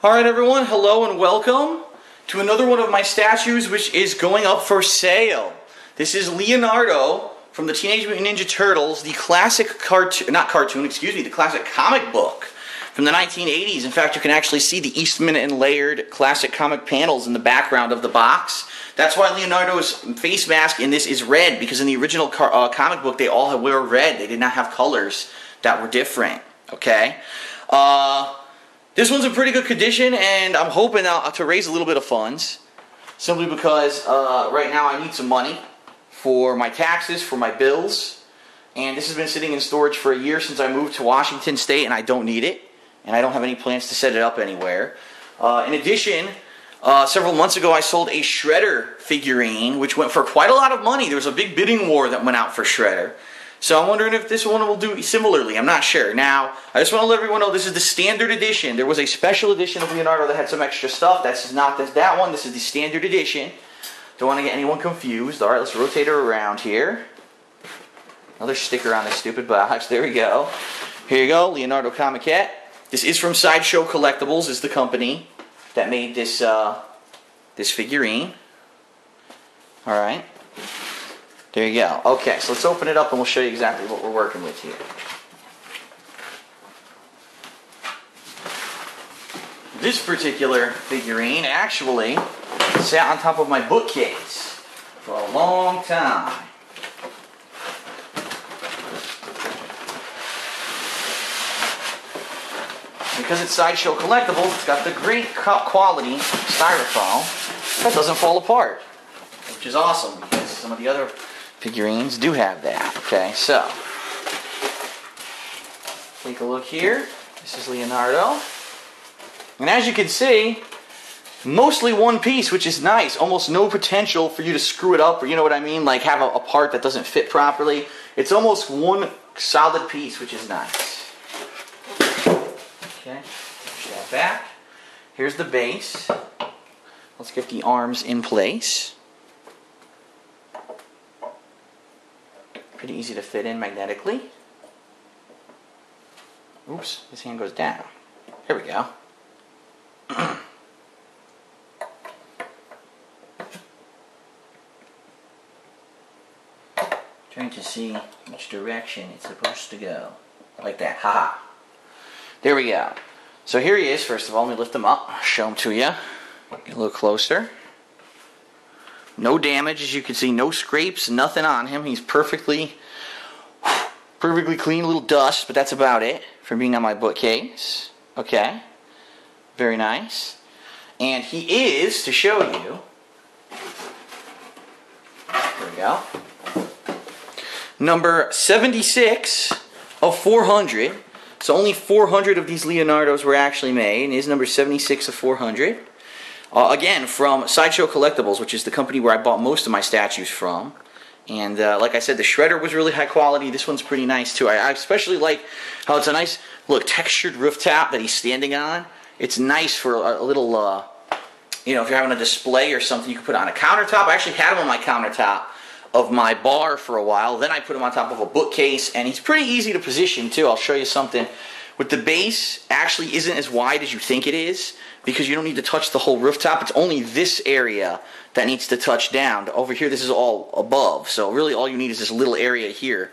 Alright everyone, hello and welcome to another one of my statues which is going up for sale. This is Leonardo from the Teenage Mutant Ninja Turtles, the classic the classic comic book from the 1980s. In fact, you can actually see the Eastman and layered classic comic panels in the background of the box. That's why Leonardo's face mask in this is red, because in the original comic book they all wear red. They did not have colors that were different, okay? This one's in pretty good condition, and I'm hoping to raise a little bit of funds, simply because right now I need some money for my taxes, for my bills, and this has been sitting in storage for a year since I moved to Washington State, and I don't need it, and I don't have any plans to set it up anywhere. In addition, several months ago I sold a Shredder figurine, which went for quite a lot of money. There was a big bidding war that went out for Shredder. So I'm wondering if this one will do similarly. I'm not sure. Now, I just want to let everyone know this is the standard edition. There was a special edition of Leonardo that had some extra stuff. This is not that one. This is the standard edition. Don't want to get anyone confused. Alright, let's rotate her around here. Another sticker on this stupid box. There we go. Here you go, Leonardo Comiquette. This is from Sideshow Collectibles, is the company that made this, this figurine. Alright. There you go. Okay, so let's open it up and we'll show you exactly what we're working with here. This particular figurine actually sat on top of my bookcase for a long time. Because it's Sideshow Collectibles, it's got the great quality styrofoam that doesn't fall apart, which is awesome because some of the other figurines do have that. Okay, so take a look here. This is Leonardo, and as you can see, mostly one piece, which is nice. Almost no potential for you to screw it up, or you know what I mean, like have a part that doesn't fit properly. It's almost one solid piece, which is nice. Okay, push that back. Here's the base. Let's get the arms in place. Pretty easy to fit in magnetically. Oops, this hand goes down. Here we go. Trying to see which direction it's supposed to go. Like that. Haha. There we go. So here he is. First of all, let me lift him up. Show him to you. Get a little closer. No damage, as you can see. No scrapes. Nothing on him. He's perfectly clean. A little dust, but that's about it from being on my bookcase. Okay. Very nice. And he is, to show you, there we go, number 76 of 400. So only 400 of these Leonardos were actually made, and he is number 76 of 400. Again, from Sideshow Collectibles, which is the company where I bought most of my statues from. And like I said, the Shredder was really high quality. This one's pretty nice too. I especially like how it's a nice, look, textured rooftop that he's standing on. It's nice for a little, you know, if you're having a display or something, you can put it on a countertop. I actually had him on my countertop of my bar for a while. Then I put him on top of a bookcase, and he's pretty easy to position too. I'll show you something. With the base, actually isn't as wide as you think it is, because you don't need to touch the whole rooftop. It's only this area that needs to touch down. Over here, this is all above. So really all you need is this little area here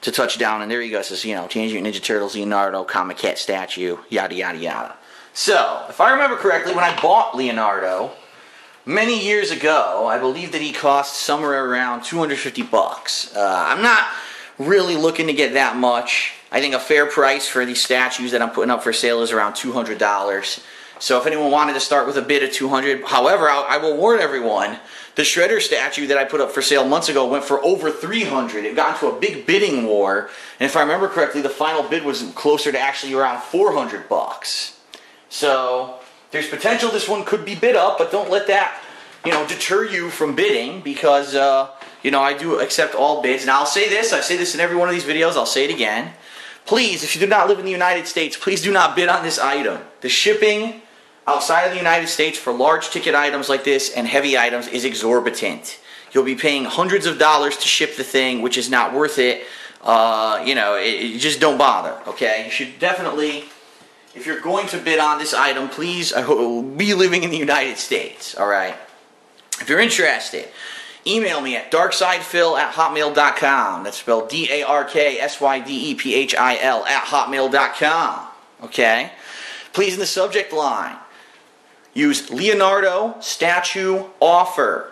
to touch down. And there you go. It says, you know, Teenage Mutant Ninja Turtles, Leonardo, Comiquette statue, yada, yada, yada. So, if I remember correctly, when I bought Leonardo many years ago, I believe that he cost somewhere around 250 bucks. I'm not really looking to get that much. I think a fair price for these statues that I'm putting up for sale is around $200. So if anyone wanted to start with a bid of $200, however, I will warn everyone, the Shredder statue that I put up for sale months ago went for over $300. It got into a big bidding war, and if I remember correctly, the final bid was closer to actually around 400 bucks. So there's potential this one could be bid up, but don't let that, you know, deter you from bidding, because you know, I do accept all bids. Now I'll say this, I say this in every one of these videos, I'll say it again. Please, if you do not live in the United States, please do not bid on this item. The shipping outside of the United States for large ticket items like this and heavy items is exorbitant. You'll be paying hundreds of dollars to ship the thing, which is not worth it. You know, just don't bother, okay? You should definitely, if you're going to bid on this item, please be living in the United States, all right? If you're interested, email me at darksydephil@hotmail.com. That's spelled DARKSYDEPHIL @hotmail.com, okay? Please, in the subject line, use Leonardo statue offer.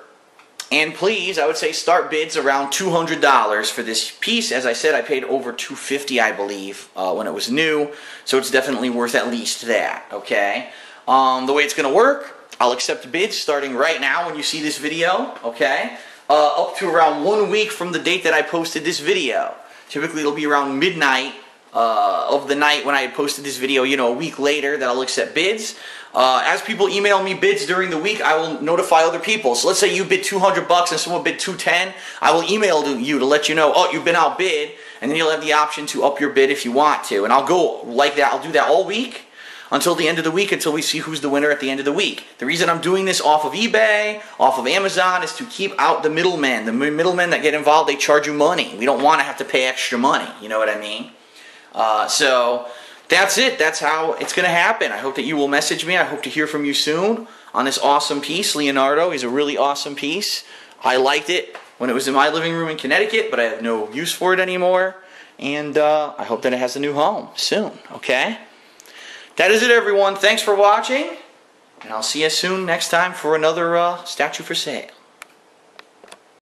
And please, I would say start bids around $200 for this piece. As I said, I paid over $250, I believe, when it was new. So it's definitely worth at least that, okay? The way it's going to work, I'll accept bids starting right now when you see this video, okay? Up to around 1 week from the date that I posted this video. Typically, it'll be around midnight of the night when I posted this video, you know, a week later that I'll accept bids. As people email me bids during the week, I will notify other people. So let's say you bid $200 and someone bid $210. I will email you to let you know, oh, you've been outbid, and then you'll have the option to up your bid if you want to. And I'll go like that. I'll do that all week until the end of the week, until we see who's the winner at the end of the week. The reason I'm doing this off of eBay, off of Amazon, is to keep out the middlemen. The middlemen that get involved, they charge you money. We don't want to have to pay extra money. You know what I mean? So that's it. That's how it's going to happen. I hope that you will message me. I hope to hear from you soon on this awesome piece. Leonardo is a really awesome piece. I liked it when it was in my living room in Connecticut, but I have no use for it anymore. And I hope that it has a new home soon, okay? That is it, everyone. Thanks for watching, and I'll see you soon next time for another statue for sale.